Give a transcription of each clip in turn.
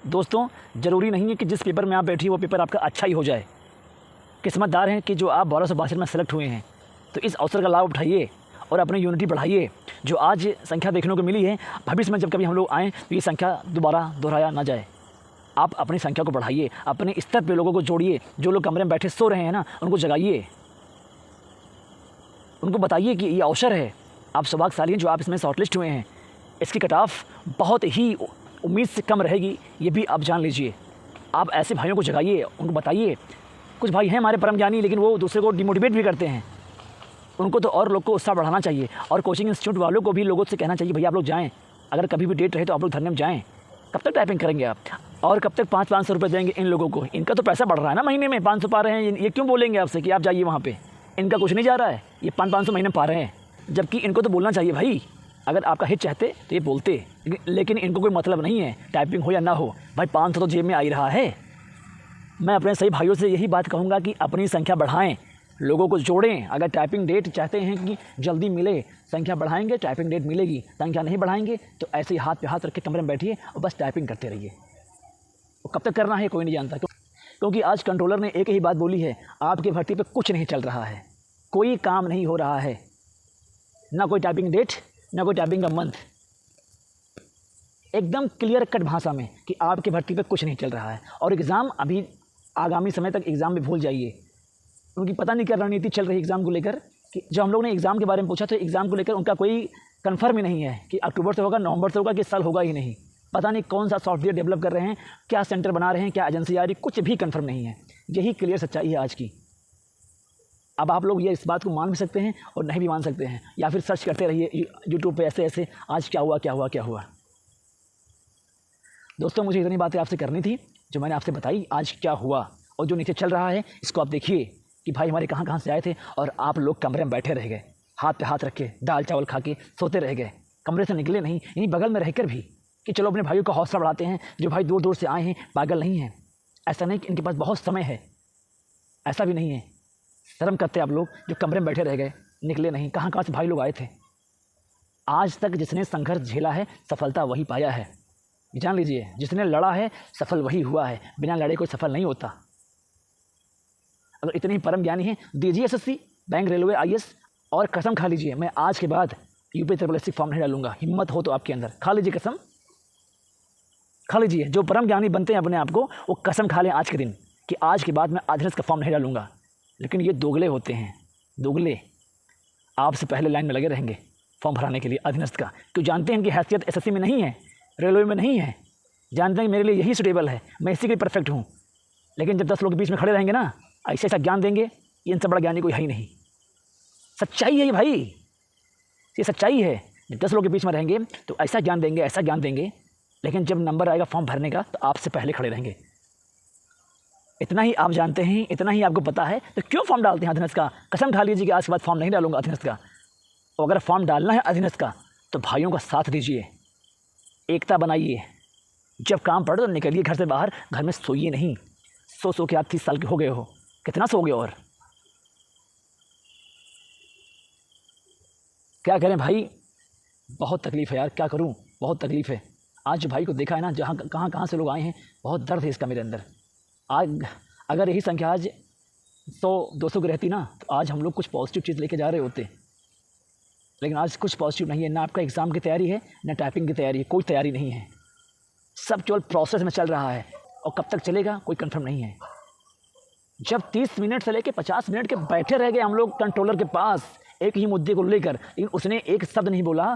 दोस्तों, ज़रूरी नहीं है कि जिस पेपर में आप बैठिए वो पेपर आपका अच्छा ही हो जाए। किस्मतदार हैं कि जो आप 1262 में सेलेक्ट हुए हैं। तो इस अवसर का लाभ उठाइए और अपनी यूनिटी बढ़ाइए। जो आज संख्या देखने को मिली है, भविष्य में जब कभी हम लोग आएँ तो ये संख्या दोबारा दोहराया ना जाए। आप अपनी संख्या को बढ़ाइए, अपने स्तर पे लोगों को जोड़िए। जो लोग कमरे में बैठे सो रहे हैं ना, उनको जगाइए, उनको बताइए कि ये अवसर है। आप सौभाग्यशाली हैं जो आप इसमें शॉर्टलिस्ट हुए हैं। इसकी कट ऑफ बहुत ही उम्मीद से कम रहेगी, ये भी आप जान लीजिए। आप ऐसे भाइयों को जगाइए, उनको बताइए। कुछ भाई हैं हमारे परम ज्ञानी, लेकिन वो दूसरे को डिमोटिवेट भी करते हैं। उनको तो और लोग को उत्साह बढ़ाना चाहिए। और कोचिंग इंस्टीट्यूट वालों को भी लोगों से कहना चाहिए, भैया आप लोग जाएँ, अगर कभी भी डेट रहे तो आप लोग धरने में जाएँ। कब तक टाइपिंग करेंगे आप, और कब तक 500-500 रुपये देंगे इन लोगों को? इनका तो पैसा बढ़ रहा है ना, महीने में 500 पा रहे हैं। ये क्यों बोलेंगे आपसे कि आप जाइए वहाँ पे? इनका कुछ नहीं जा रहा है, ये 500-500 महीने पा रहे हैं। जबकि इनको तो बोलना चाहिए भाई, अगर आपका हित चाहते तो ये बोलते। लेकिन इनको कोई मतलब नहीं है, टाइपिंग हो या ना हो, भाई 500 तो जेब में आ ही रहा है। मैं अपने सही भाइयों से यही बात कहूँगा कि अपनी संख्या बढ़ाएं, लोगों को जोड़ें। अगर टाइपिंग डेट चाहते हैं कि जल्दी मिले, संख्या बढ़ाएंगे, टाइपिंग डेट मिलेगी। संख्या नहीं बढ़ाएंगे तो ऐसे ही हाथ पे हाथ रख के कमरे में बैठिए और बस टाइपिंग करते रहिए। वो कब तक करना है कोई नहीं जानता, क्योंकि आज कंट्रोलर ने एक ही बात बोली है, आपकी भर्ती पे कुछ नहीं चल रहा है, कोई काम नहीं हो रहा है, ना कोई टाइपिंग डेट, ना कोई टाइपिंग का मंथ। एकदम क्लियर कट भाषा में कि आपकी भर्ती पे कुछ नहीं चल रहा है। और एग्ज़ाम अभी आगामी समय तक एग्ज़ाम भी भूल जाइए, क्योंकि पता नहीं क्या रणनीति चल रही है एग्ज़ाम को लेकर। कि जब हम लोग ने एग्ज़ाम के बारे में पूछा तो एग्ज़ाम को लेकर उनका कोई कन्फर्म ही नहीं है कि अक्टूबर से होगा, नवंबर से होगा, कि इस साल होगा ही नहीं। पता नहीं कौन सा सॉफ्टवेयर डेवलप कर रहे हैं, क्या सेंटर बना रहे हैं, क्या एजेंसी आ रही, कुछ भी कन्फर्म नहीं है। यही क्लियर सच्चाई है आज की। अब आप लोग ये इस बात को मान भी सकते हैं और नहीं भी मान सकते हैं, या फिर सर्च करते रहिए यूट्यूब पे ऐसे ऐसे आज क्या हुआ क्या हुआ क्या हुआ। दोस्तों, मुझे इतनी बातें आपसे करनी थी जो मैंने आपसे बताई आज क्या हुआ। और जो नीचे चल रहा है इसको आप देखिए कि भाई हमारे कहाँ कहाँ से आए थे और आप लोग कमरे में बैठे रह गए, हाथ पे हाथ रख के दाल चावल खा के सोते रह गए, कमरे से निकले नहीं, यहीं बगल में रहकर भी कि चलो अपने भाइयों का हौसला बढ़ाते हैं। जो भाई दूर दूर से आए हैं पागल नहीं हैं। ऐसा नहीं कि इनके पास बहुत समय है, ऐसा भी नहीं है। शर्म करते आप लोग जो कमरे में बैठे रह गए, निकले नहीं। कहाँ कहाँ से भाई लोग आए थे। आज तक जिसने संघर्ष झेला है सफलता वही पाया है, जान लीजिए। जिसने लड़ा है सफल वही हुआ है, बिना लड़े कोई सफल नहीं होता। अगर इतने ही परम ज्ञानी हैं, दीजिए एसएससी, बैंक, रेलवे, आईएएस, और कसम खा लीजिए मैं आज के बाद यूपी SSC फॉर्म नहीं डालूंगा। हिम्मत हो तो आपके अंदर, खा लीजिए कसम, खा लीजिए। जो परम ज्ञानी बनते हैं अपने आप को, वो कसम खा लें आज के दिन कि आज के बाद मैं अधीनस्थ का फॉर्म नहीं डालूंगा। लेकिन ये दोगले होते हैं, दोगले आपसे पहले लाइन में लगे रहेंगे फॉर्म भराने के लिए अधीनस्थ का, क्यों जानते हैं कि हैसियत SSC में नहीं है, रेलवे में नहीं है। जानते हैं कि मेरे लिए यही सुटेबल है, मैं इसी के लिए परफेक्ट हूँ। लेकिन जब 10 लोग के बीच में खड़े रहेंगे ना, ऐसा ऐसा ज्ञान देंगे, ये इनसे बड़ा ज्ञानी कोई है ही नहीं। सच्चाई है ये भाई, ये सच्चाई है। जब 10 लोग के बीच में रहेंगे तो ऐसा ज्ञान देंगे, ऐसा ज्ञान देंगे, लेकिन जब नंबर आएगा फॉर्म भरने का तो आपसे पहले खड़े रहेंगे। इतना ही आप जानते हैं, इतना ही आपको पता है, तो क्यों फॉर्म डालते हैं अधीनस्थ का? कसम खा लीजिए कि आज के बाद फॉर्म नहीं डालूंगा अधीनस्थ का। और अगर फॉर्म डालना है अधीनस्थ का तो भाइयों का साथ दीजिए, एकता बनाइए। जब काम पड़े तो निकलिए घर से बाहर, घर में सोइए नहीं। सो के आप 30 साल के हो गए हो, कितना सोओगे और क्या करें भाई। बहुत तकलीफ़ है यार, क्या करूं, बहुत तकलीफ़ है। आज भाई को देखा है ना, जहाँ कहाँ कहाँ से लोग आए हैं, बहुत दर्द है इसका मेरे अंदर। आज अगर यही संख्या आज 100-200 की रहती ना, तो आज हम लोग कुछ पॉजिटिव चीज़ लेके जा रहे होते। लेकिन आज कुछ पॉजिटिव नहीं है, ना आपका एग्ज़ाम की तैयारी है, ना टाइपिंग की तैयारी है, कोई तैयारी नहीं है। सब केवल प्रोसेस में चल रहा है, और कब तक चलेगा कोई कंफर्म नहीं है। जब 30 मिनट से लेकर 50 मिनट के बैठे रह गए हम लोग कंट्रोलर के पास एक ही मुद्दे को लेकर, लेकिन उसने एक शब्द नहीं बोला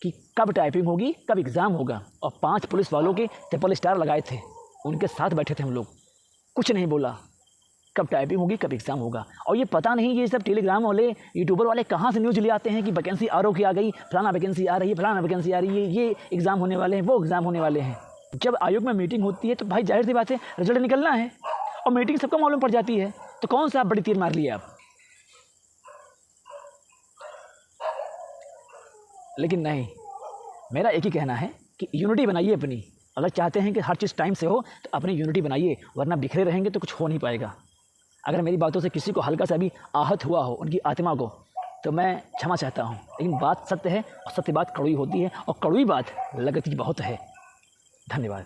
कि कब टाइपिंग होगी, कब एग्ज़ाम होगा। और 5 पुलिस वालों के ट्रिपल स्टार लगाए थे, उनके साथ बैठे थे हम लोग, कुछ नहीं बोला कब टाइपिंग होगी, कब एग्ज़ाम होगा। और ये पता नहीं ये सब टेलीग्राम वाले, यूट्यूबर वाले कहाँ से न्यूज़ ले आते हैं कि वैकेंसी आरओ की आ गई, फलाना वैकेंसी आ रही है, फलाना वैकेंसी आ रही है, ये एग्ज़ाम होने वाले हैं, वो एग्ज़ाम होने वाले हैं। जब आयोग में मीटिंग होती है तो भाई जाहिर सी बात है रिजल्ट निकलना है, और मीटिंग सबको मालूम पड़ जाती है, तो कौन सा आप बड़ी तीर मार लिए आप। लेकिन नहीं, मेरा एक ही कहना है कि यूनिटी बनाइए अपनी। अगर चाहते हैं कि हर चीज़ टाइम से हो तो अपनी यूनिटी बनाइए, वरना बिखरे रहेंगे तो कुछ हो नहीं पाएगा। अगर मेरी बातों से किसी को हल्का सा भी आहत हुआ हो, उनकी आत्मा को, तो मैं क्षमा चाहता हूँ। लेकिन बात सत्य है, और सत्य बात कड़वी होती है, और कड़वी बात लगती बहुत है। धन्यवाद।